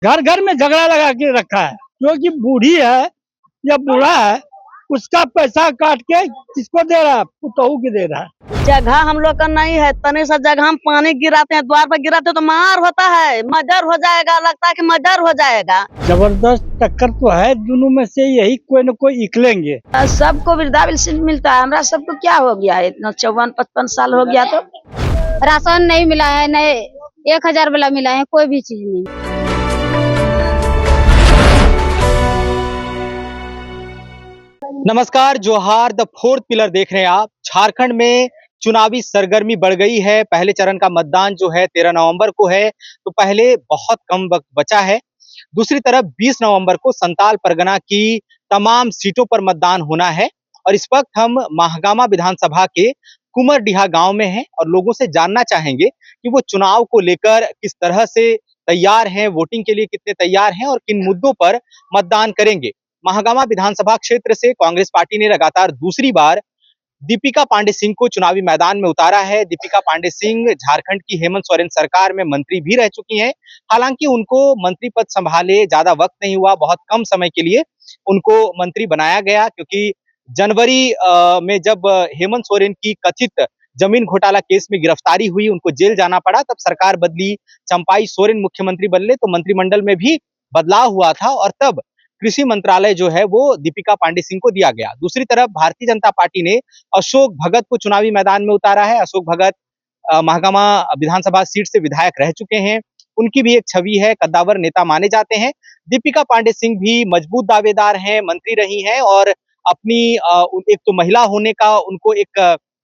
घर घर में झगड़ा लगा के रखा है, क्योंकि बूढ़ी है या बूढ़ा है, उसका पैसा काट के किसको दे रहा है, पुतहू के दे रहा है। जगह हम लोग का नहीं है, तने सा जगह हम पानी गिराते हैं, द्वार पर गिराते हैं तो मार होता है, मर्डर हो जाएगा, लगता है कि मर्डर हो जाएगा। जबरदस्त टक्कर तो है, दोनों में से यही कोई न कोई निकलेंगे। सबको वृद्धा पेंशन मिलता है, हमरा सबको क्या हो गया है, इतना 54-55 साल हो गया तो राशन नहीं मिला है, नहीं 1000 वाला मिला है, कोई भी चीज नहीं। नमस्कार, जोहार। द फोर्थ पिलर देख रहे हैं आप। झारखंड में चुनावी सरगर्मी बढ़ गई है। पहले चरण का मतदान जो है 13 नवंबर को है, तो पहले बहुत कम वक्त बचा है। दूसरी तरफ 20 नवंबर को संताल परगना की तमाम सीटों पर मतदान होना है और इस वक्त हम महागामा विधानसभा के कुमरडीहा गांव में हैं और लोगों से जानना चाहेंगे कि वो चुनाव को लेकर किस तरह से तैयार हैं, वोटिंग के लिए कितने तैयार हैं और किन मुद्दों पर मतदान करेंगे। महागामा विधानसभा क्षेत्र से कांग्रेस पार्टी ने लगातार दूसरी बार दीपिका पांडे सिंह को चुनावी मैदान में उतारा है। दीपिका पांडे सिंह झारखंड की हेमंत सोरेन सरकार में मंत्री भी रह चुकी हैं। हालांकि उनको मंत्री पद संभाले ज्यादा वक्त नहीं हुआ, बहुत कम समय के लिए उनको मंत्री बनाया गया, क्योंकि जनवरी में जब हेमंत सोरेन की कथित जमीन घोटाला केस में गिरफ्तारी हुई, उनको जेल जाना पड़ा, तब सरकार बदली, चंपाई सोरेन मुख्यमंत्री बदले, तो मंत्रिमंडल में भी बदलाव हुआ था और तब कृषि मंत्रालय जो है वो दीपिका पांडे सिंह को दिया गया। दूसरी तरफ भारतीय जनता पार्टी ने अशोक भगत को चुनावी मैदान में उतारा है। अशोक भगत महागामा विधानसभा सीट से विधायक रह चुके हैं, उनकी भी एक छवि है, कद्दावर नेता माने जाते हैं। दीपिका पांडे सिंह भी मजबूत दावेदार हैं, मंत्री रही हैं और अपनी एक तो महिला होने का उनको एक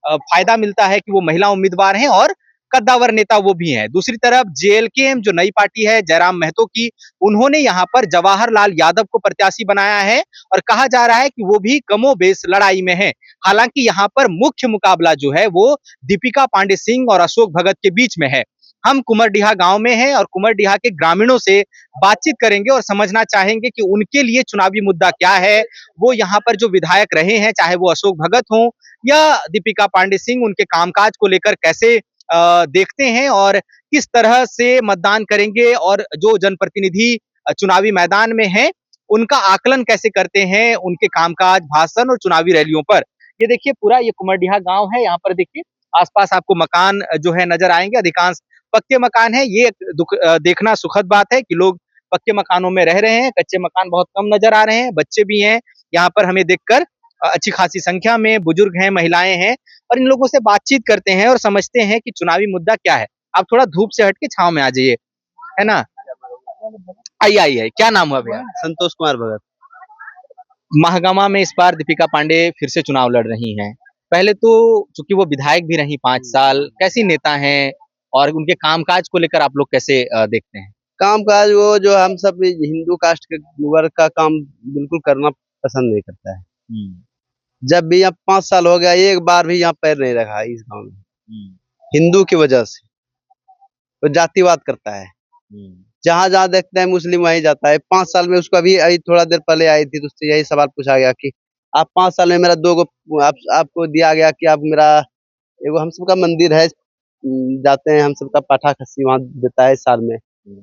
फायदा मिलता है कि वो महिला उम्मीदवार हैं और कद्दावर नेता वो भी हैं। दूसरी तरफ जेएलकेएम जो नई पार्टी है जयराम महतो की, उन्होंने यहाँ पर जवाहरलाल यादव को प्रत्याशी बनाया है और कहा जा रहा है कि वो भी कमोबेश लड़ाई में है। हालांकि यहाँ पर मुख्य मुकाबला जो है वो दीपिका पांडे सिंह और अशोक भगत के बीच में है। हम कुमरडीहा गांव में हैं और कुमरडीहा के ग्रामीणों से बातचीत करेंगे और समझना चाहेंगे कि उनके लिए चुनावी मुद्दा क्या है। वो यहाँ पर जो विधायक रहे हैं, चाहे वो अशोक भगत हों या दीपिका पांडे सिंह, उनके कामकाज को लेकर कैसे देखते हैं और किस तरह से मतदान करेंगे और जो जनप्रतिनिधि चुनावी मैदान में हैं उनका आकलन कैसे करते हैं, उनके कामकाज, भाषण और चुनावी रैलियों पर। ये देखिए, पूरा ये कुमरडीहा गांव है। यहाँ पर देखिए आसपास आपको मकान जो है नजर आएंगे, अधिकांश पक्के मकान है। ये देखना सुखद बात है कि लोग पक्के मकानों में रह रहे हैं, कच्चे मकान बहुत कम नजर आ रहे हैं। बच्चे भी हैं यहाँ पर हमें देखकर, अच्छी खासी संख्या में बुजुर्ग हैं, महिलाएं हैं और इन लोगों से बातचीत करते हैं और समझते हैं कि चुनावी मुद्दा क्या है। आप थोड़ा धूप से हट के छांव में आ जाइए, है ना। आइए आइए, क्या नाम हुआ भैया? संतोष कुमार भगत। महागामा में इस बार दीपिका पांडे फिर से चुनाव लड़ रही हैं। पहले तो चूंकि वो विधायक भी रही 5 साल, कैसी नेता हैं और उनके कामकाज को लेकर आप लोग कैसे देखते हैं? कामकाज वो जो हम सब हिंदू कास्ट के वर्ग का काम बिल्कुल करना पसंद नहीं करता है। जब भी यहाँ 5 साल हो गया, एक बार भी यहाँ पैर नहीं रखा है इस गांव में, हिंदू की वजह से। वो जातिवाद करता है, जहाँ जहाँ देखते हैं मुस्लिम वहीं जाता है। 5 साल में उसको अभी थोड़ा देर पहले आई थी तो उससे यही सवाल पूछा गया कि आप 5 साल में मेरा 2 गो आपको दिया गया कि आप मेरा एगो हम सबका मंदिर है, जाते हैं हम सबका पाठा खस्सी वहाँ देता है साल में,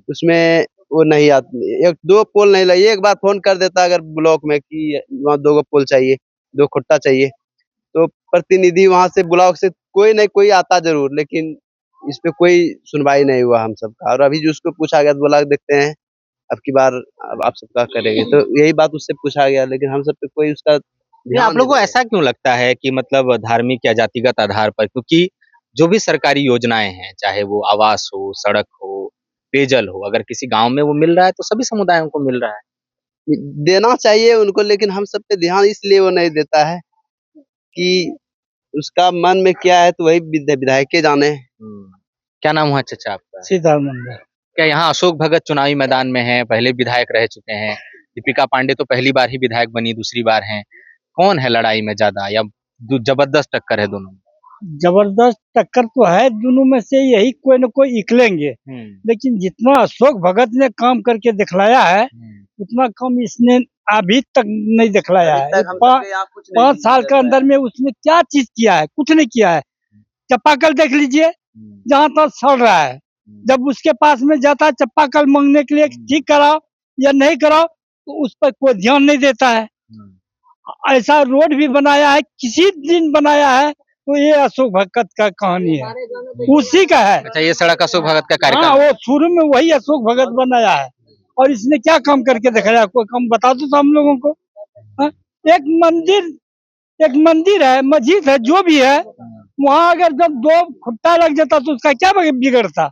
उसमें वो नहीं आती, 1-2 पोल नहीं लगी। एक बार फोन कर देता अगर ब्लॉक में कि वहाँ 2 गो पोल चाहिए, 2 खुट्टा चाहिए, तो प्रतिनिधि वहां से ब्लॉक से कोई नहीं कोई आता जरूर, लेकिन इस पे कोई सुनवाई नहीं हुआ हम सबका। और अभी जो उसको पूछा गया तो बोला देखते हैं अब की बार आप सबका करेंगे, तो यही बात उससे पूछा गया, लेकिन हम सब पे कोई उसका ध्यान आप लोगों को नहीं ऐसा क्यों लगता है कि मतलब धार्मिक या जातिगत आधार पर, क्योंकि जो भी सरकारी योजनाएं हैं, चाहे वो आवास हो, सड़क हो, पेयजल हो, अगर किसी गांव में वो मिल रहा है तो सभी समुदायों को मिल रहा है। देना चाहिए उनको, लेकिन हम सब पे ध्यान इसलिए वो नहीं देता है कि उसका मन में क्या है तो वही विधायक के जाने। क्या नाम हुआ चाचा आपका? सीतानंद। क्या यहाँ अशोक भगत चुनावी मैदान में हैं, पहले विधायक रह चुके हैं। दीपिका पांडे तो पहली बार ही विधायक बनी, दूसरी बार हैं। कौन है लड़ाई में ज्यादा या जबरदस्त टक्कर है दोनों में? जबरदस्त टक्कर तो है, दोनों में से यही कोई न कोई निकलेंगे। लेकिन जितना अशोक भगत ने काम करके दिखलाया है, उतना कम इसने अभी तक नहीं दिखलाया है। 5 साल के अंदर में उसने क्या चीज किया है? कुछ नहीं किया है। चापाकल देख लीजिए, जहाँ तक सड़ रहा है, जब उसके पास में जाता है चापाकल मांगने के लिए, ठीक कराओ या नहीं कराओ, तो उस पर कोई ध्यान नहीं देता है। ऐसा रोड भी बनाया है, किसी दिन बनाया है, तो ये अशोक भगत का कहानी है, उसी का है। अच्छा, ये सड़क अशोक भगत का हाँ, कार्यक्रम है। वो शुरू में वही अशोक भगत बनाया है, और इसने क्या काम करके दिखाया, कोई काम बता दो तो हम लोगों को। हाँ? एक मंदिर है, मस्जिद है, जो भी है, वहाँ अगर जब 2 खुट्टा लग जाता तो उसका क्या बिगड़ता।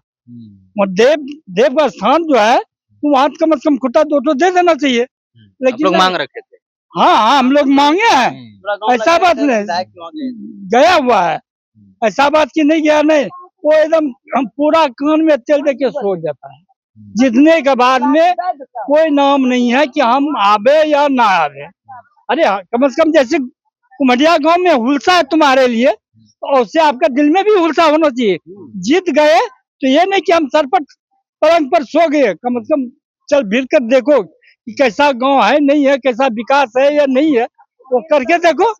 वो देव का स्थान जो है, तो वहाँ कम से कम खुट्टा 2 तो दे देना चाहिए। आप लोग मांग रखे थे। हाँ, हम लोग मांगे हैं, ऐसा बात नहीं, गया हुआ है, ऐसा बात की नहीं गया नहीं, वो एकदम हम पूरा कान में तेल दे के सो जाता है। जितने के बाद में कोई नाम नहीं है कि हम आवे या ना आवे। अरे कम से कम जैसे कुमडिया गांव में हुलसा है तुम्हारे लिए, तो उससे आपका दिल में भी हुलसा होना चाहिए। जीत गए तो ये नहीं कि हम सर पर पलंग पर सो गए, कम से कम चल फिर कर देखो कि कैसा गांव है, नहीं है, कैसा विकास है या नहीं है, वो करके देखो।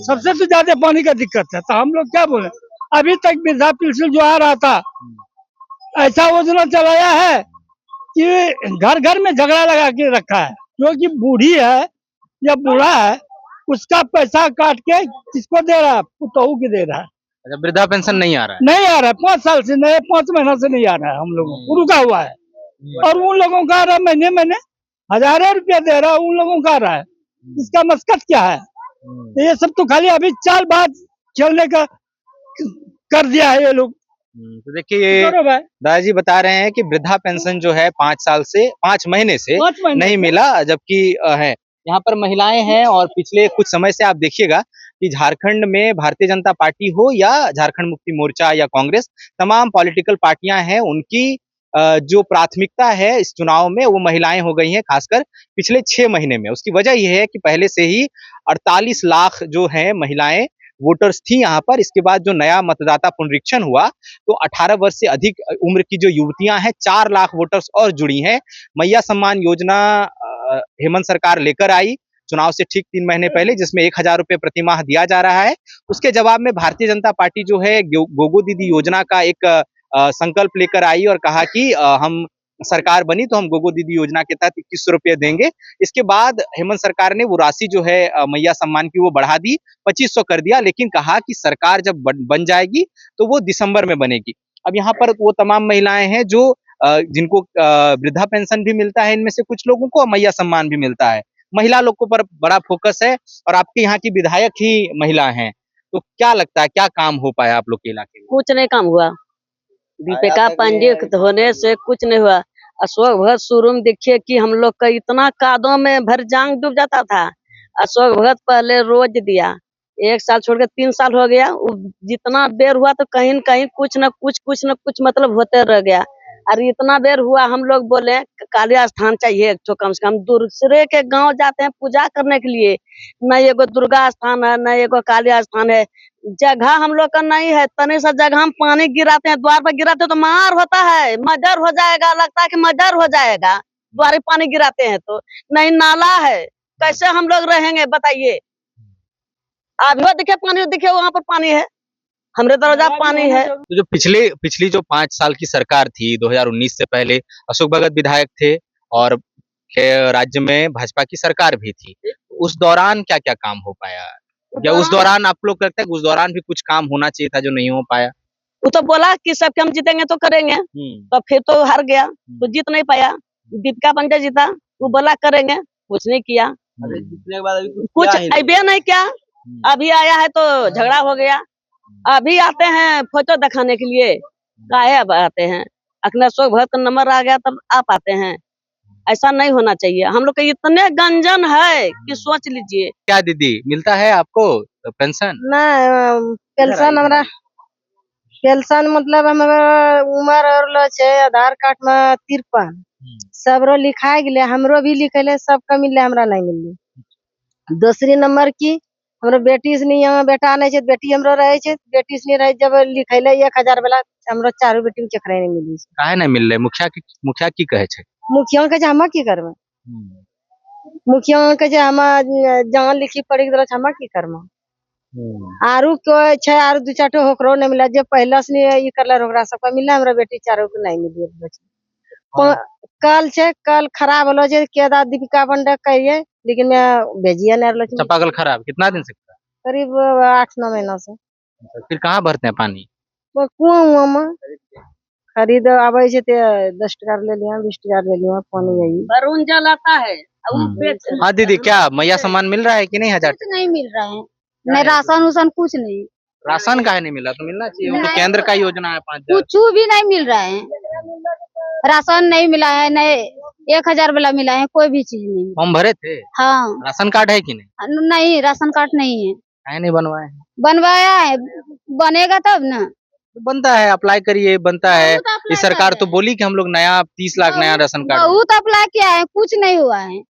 सबसे तो ज्यादा पानी का दिक्कत है, तो हम लोग क्या बोले। अभी तक वृद्धा पेंशन जो आ रहा था, ऐसा योजना चलाया है कि घर घर में झगड़ा लगा के रखा है, क्योंकि बूढ़ी है या बूढ़ा है, उसका पैसा काट के किसको दे रहा है, पुतहू के दे रहा है। अच्छा, वृद्धा पेंशन नहीं आ रहा है। नहीं आ रहा है, 5 साल से नहीं, 5 महीना से नहीं आ रहा है, हम लोगों को रुका हुआ है। और उन लोगों का आ रहा है, महीने हजारों रुपया दे रहा है, उन लोगों का आ रहा है। इसका मकसद क्या है? तो ये सब तो खाली अभी चालबाज चलने का कर दिया है ये लोग। तो देखिए, दादाजी बता रहे हैं कि वृद्धा पेंशन जो है 5 महीने से नहीं मिला, जबकि है यहाँ पर महिलाएं हैं। और पिछले कुछ समय से आप देखिएगा कि झारखंड में भारतीय जनता पार्टी हो या झारखंड मुक्ति मोर्चा या कांग्रेस, तमाम पॉलिटिकल पार्टियां हैं, उनकी जो प्राथमिकता है इस चुनाव में वो महिलाएं हो गई हैं, खासकर पिछले 6 महीने में। उसकी वजह यह है कि पहले से ही 48 लाख जो है महिलाएं वोटर्स थी यहाँ पर। इसके बाद जो नया मतदाता पुनरीक्षण हुआ, तो 18 वर्ष से अधिक उम्र की जो युवतियां हैं, 4 लाख वोटर्स और जुड़ी हैं। मैया सम्मान योजना हेमंत सरकार लेकर आई चुनाव से ठीक 3 महीने पहले, जिसमें 1000 रुपये प्रति माह दिया जा रहा है। उसके जवाब में भारतीय जनता पार्टी जो है गोगो दीदी योजना का एक संकल्प लेकर आई और कहा कि हम सरकार बनी तो हम गोगो दीदी योजना के तहत 2100 रुपये देंगे। इसके बाद हेमंत सरकार ने वो राशि जो है मैया सम्मान की वो बढ़ा दी, 2500 कर दिया, लेकिन कहा कि सरकार जब बन जाएगी तो वो दिसंबर में बनेगी। अब यहाँ पर वो तमाम महिलाएं हैं जो जिनको वृद्धा पेंशन भी मिलता है, इनमें से कुछ लोगों को मैया सम्मान भी मिलता है। महिला लोगों पर बड़ा फोकस है, और आपके यहाँ की विधायक ही महिला हैं, तो क्या लगता है क्या काम हो पाया आप लोग के इलाके में? कुछ नहीं काम हुआ, दीपिका पंडित होने से कुछ नहीं हुआ। अशोक भगत शुरू में देखिए कि हम लोग का इतना कादों में भर जांग डूब जाता था। अशोक भगत पहले रोज दिया, 1 साल छोड़ के 3 साल हो गया, जितना बेर हुआ तो कहीं न कहीं कुछ न कुछ मतलब होते रह गया। और इतना बेर हुआ, हम लोग बोले काली स्थान चाहिए तो कम से कम। दूसरे के गांव जाते हैं पूजा करने के लिए, न एगो दुर्गा स्थान है, न एगो काली स्थान है। जगह हम लोग का नहीं है, तने सा जगह हम पानी गिराते हैं, द्वार पर गिराते हैं तो मार होता है, मर्डर हो जाएगा, लगता है कि मर्डर हो जाएगा द्वार पानी गिराते हैं तो। नहीं नाला है, कैसे हम लोग रहेंगे बताइए। अभी दिखे पानी, दिखे वहाँ पर पानी है, हमरे दरवाजा पानी है। तो जो पिछली जो 5 साल की सरकार थी, 2019 से पहले अशोक भगत विधायक थे और राज्य में भाजपा की सरकार भी थी, उस दौरान क्या क्या काम हो पाया, या उस दौरान आप लोग लगता है कि उस दौरान भी कुछ काम होना चाहिए था जो नहीं हो पाया? वो तो बोला कि सबके हम जीतेंगे तो करेंगे, तो फिर तो हार गया, तो जीत नहीं पाया। दीपिका पंडित जीता, वो बोला करेंगे, कुछ नहीं किया, कुछ अबे नहीं किया। अभी आया है तो झगड़ा हो गया। अभी आते हैं फोटो दिखाने के लिए, काहे अब आते हैं, अखिलेश अशोक भगत का नंबर आ गया तब आप आते हैं। ऐसा नहीं होना चाहिए, हम लोग के इतने गंजन है कि सोच लीजिए। क्या दीदी मिलता है आपको पेंशन? नहीं, पेंशन हमरा पेंशन मतलब हमारा उम्र और लो छे, आधार कार्ड में 53 सबरो लिखाई गेले, हमरो भी लिखेले, सबका मिले, हमरा नहीं मिले। दूसरी नंबर की हमरो बेटी से नहीं, बेटा नहीं छे, बेटी हमरो रहे छे, बेटी से नहीं रहे, जब लिखेले 1000 वाला हमरो चारों बेटी में चकरे नहीं मिली। काहे नहीं मिल रहे? मुखिया की कहे छे? मुखिया के हम की करबे, मुखिया के हम जहाँ लिखी पड़ी हम की करबे। आरू को छे आरू दू चार ठो होकरो नहीं मिला जे पहले से ये करला ओकरा सबका मिला हमरा बेटी चारों को नहीं मिली कल छे कल खराब होलो जे केदा दीपिका पंडा कहिए लेकिन मैं भेजिए नहीं रहलो चापाकल खराब कितना दिन से खराब? करीब 8-9 महीना से फिर कहाँ भरते हैं पानी? वो कुआं में खरीद आवे छे ते 10 टका ले लिया 20 टका ले लिया पानी यही वरुण जल आता है और वो बेच हाँ दीदी, क्या मैया सामान मिल रहा है कि नहीं? 1000 कुछ नहीं मिल रहा है, नहीं राशन उसन कुछ नहीं, राशन काहे नहीं मिला? तो मिलना चाहिए, वो तो केंद्र का योजना है 5000। कुछ भी नहीं मिल रहा है, राशन नहीं मिला है, नहीं 1000 वाला मिला है, कोई भी चीज नहीं। फॉर्म भरे थे? हाँ राशन कार्ड है कि नहीं? नहीं राशन कार्ड नहीं है, है नहीं बनवाए? बनवाया है, बनेगा तब ना। तो बनता है, अप्लाई करिए, बनता है। बहुत अप्लाई इस सरकार कर तो रहे बोली कि हम लोग नया 30 लाख नया राशन कार्ड। बहुत अप्लाई किया है, कुछ नहीं हुआ है।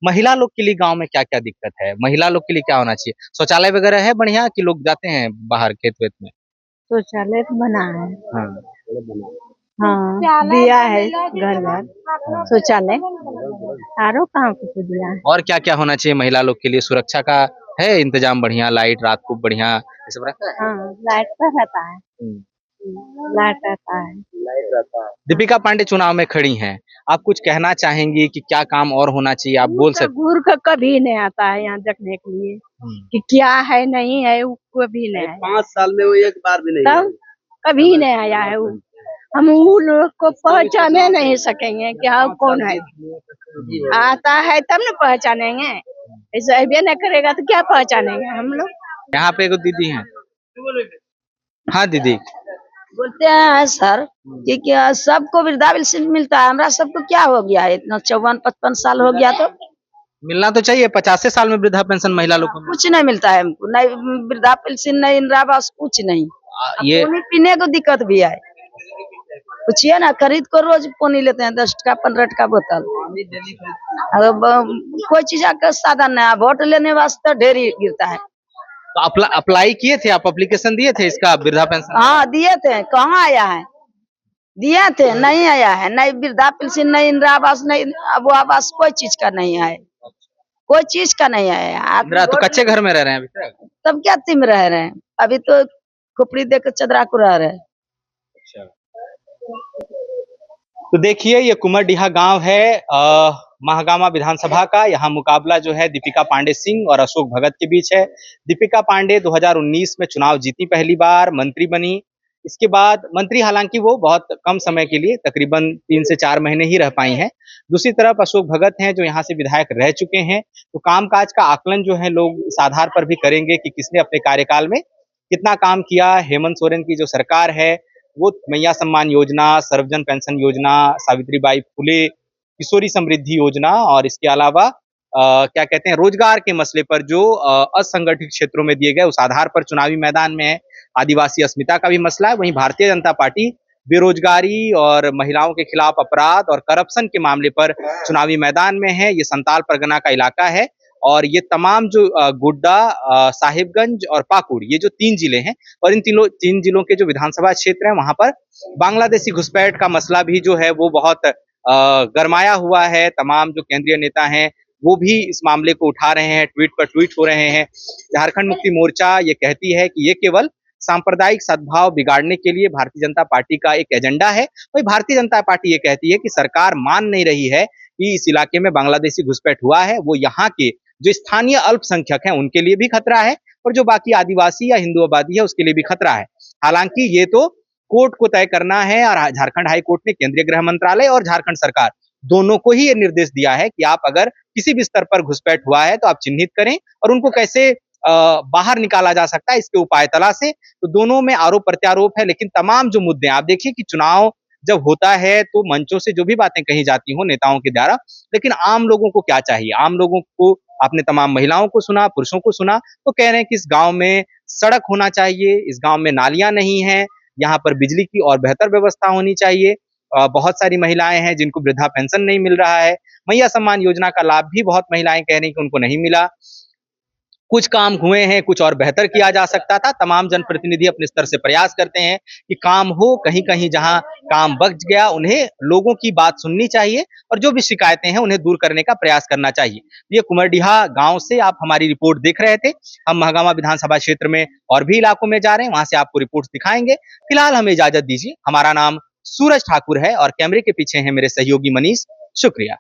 महिला लोग के लिए गांव में क्या क्या दिक्कत है? महिला लोग के लिए क्या होना चाहिए? शौचालय वगैरह है बढ़िया कि लोग जाते हैं बाहर खेत वेत में? शौचालय बना है हाँ। हाँ दिया है घर घर शौचालय आरो कहाँ कुछ दिया है और क्या क्या होना चाहिए महिला लोग के लिए? सुरक्षा का है इंतजाम बढ़िया? लाइट रात को बढ़िया ये सब रहता है? हाँ लाइट का रहता है लाइट रहता है दीपिका पांडे चुनाव में खड़ी हैं, आप कुछ कहना चाहेंगी कि क्या काम और होना चाहिए? आप बोल सकते घूर का कभी नहीं आता है यहाँ देखने के लिए कि क्या है नहीं है वो कभी नहीं है 5 साल में वो एक बार भी नहीं तब कभी नहीं आया है वो हम वो लोग को पहचाने नहीं सकेंगे कि हाँ कौन है आता है तब ना पहचानेंगे ऐसा अभी नहीं करेगा तो क्या पहचानेंगे हम लोग यहाँ पे एक दीदी हैं। हाँ दीदी, बोलते हैं सर कि क्या सबको वृद्धा पेंशन मिलता है, हमरा सबको क्या हो गया है? इतना 54-55 साल हो गया तो मिलना तो चाहिए। 50 साल में वृद्धा पेंशन महिला लोग को कुछ नहीं मिलता है हमको, नहीं वृद्धा पेंशन नहीं इंदिरा आवास कुछ नहीं। ये पानी पीने को दिक्कत भी है, पूछिए ना, खरीद को रोज पानी लेते हैं 10 टका 15 टका बोतल। अब कोई चीज का साधन नहीं है, वोट लेने वास्ते ढेरी गिरता है। तो अप्लाई किए थे आप? एप्लीकेशन दिए थे इसका वृद्धा पेंशन? हाँ दिए थे, कहाँ आया है? दिए थे, नहीं आया है, नहीं वृद्धा पेंशन नहीं इंदिरा आवास नहीं अब आवास कोई चीज का नहीं है, कोई चीज का नहीं आया। इंदिरा तो कच्चे घर में रह रहे हैं अभी तक। तब क्या तीन रह रहे हैं, अभी तो खोपड़ी देकर चदरा को रह रहे हैं। तो देखिए ये कुमरडीहा गांव है महागामा विधानसभा का। यहाँ मुकाबला जो है दीपिका पांडे सिंह और अशोक भगत के बीच है। दीपिका पांडे 2019 में चुनाव जीती, पहली बार मंत्री बनी। इसके बाद मंत्री हालांकि वो बहुत कम समय के लिए तकरीबन 3 से 4 महीने ही रह पाई हैं। दूसरी तरफ अशोक भगत हैं जो यहाँ से विधायक रह चुके हैं। तो कामकाज का आकलन जो है लोग इस आधार पर भी करेंगे कि किसने अपने कार्यकाल में कितना काम किया। हेमंत सोरेन की जो सरकार है वो मैया सम्मान योजना, सर्वजन पेंशन योजना, सावित्रीबाई फुले किशोरी समृद्धि योजना और इसके अलावा क्या कहते हैं रोजगार के मसले पर जो असंगठित क्षेत्रों में दिए गए उस आधार पर चुनावी मैदान में है। आदिवासी अस्मिता का भी मसला है। वहीं भारतीय जनता पार्टी बेरोजगारी और महिलाओं के खिलाफ अपराध और करप्शन के मामले पर चुनावी मैदान में है। ये संताल परगना का इलाका है और ये तमाम जो गोड्डा, साहिबगंज और पाकुड़, ये जो 3 जिले हैं और इन 3 जिलों के जो विधानसभा क्षेत्र हैं वहां पर बांग्लादेशी घुसपैठ का मसला भी जो है वो बहुत गरमाया हुआ है। तमाम जो केंद्रीय नेता हैं वो भी इस मामले को उठा रहे हैं, ट्वीट पर ट्वीट हो रहे हैं। झारखंड मुक्ति मोर्चा ये कहती है कि ये केवल सांप्रदायिक सद्भाव बिगाड़ने के लिए भारतीय जनता पार्टी का एक एजेंडा है। वही भारतीय जनता पार्टी ये कहती है कि सरकार मान नहीं रही है कि इस इलाके में बांग्लादेशी घुसपैठ हुआ है। वो यहाँ के जो स्थानीय अल्पसंख्यक हैं उनके लिए भी खतरा है और जो बाकी आदिवासी या हिंदू आबादी है उसके लिए भी खतरा है। हालांकि ये तो कोर्ट को तय करना है और झारखंड हाई कोर्ट ने केंद्रीय गृह मंत्रालय और झारखंड सरकार दोनों को ही ये निर्देश दिया है कि आप अगर किसी भी स्तर पर घुसपैठ हुआ है तो आप चिन्हित करें और उनको कैसे बाहर निकाला जा सकता है इसके उपाय तलाशें। तो दोनों में आरोप प्रत्यारोप है। लेकिन तमाम जो मुद्दे आप देखिए कि चुनाव जब होता है तो मंचों से जो भी बातें कही जाती हो नेताओं के द्वारा, लेकिन आम लोगों को क्या चाहिए? आम लोगों को आपने तमाम महिलाओं को सुना, पुरुषों को सुना, तो कह रहे हैं कि इस गांव में सड़क होना चाहिए, इस गांव में नालियां नहीं है, यहाँ पर बिजली की और बेहतर व्यवस्था होनी चाहिए। बहुत सारी महिलाएं हैं जिनको वृद्धा पेंशन नहीं मिल रहा है। मैया सम्मान योजना का लाभ भी बहुत महिलाएं कह रही कि उनको नहीं मिला। कुछ काम हुए हैं, कुछ और बेहतर किया जा सकता था। तमाम जनप्रतिनिधि अपने स्तर से प्रयास करते हैं कि काम हो, कहीं-कहीं जहां काम बच गया उन्हें लोगों की बात सुननी चाहिए और जो भी शिकायतें हैं उन्हें दूर करने का प्रयास करना चाहिए। ये कुमरडीहा गांव से आप हमारी रिपोर्ट देख रहे थे। हम महागामा विधानसभा क्षेत्र में और भी इलाकों में जा रहे हैं, वहां से आपको रिपोर्ट दिखाएंगे। फिलहाल हमें इजाजत दीजिए। हमारा नाम सूरज ठाकुर है और कैमरे के पीछे है मेरे सहयोगी मनीष। शुक्रिया।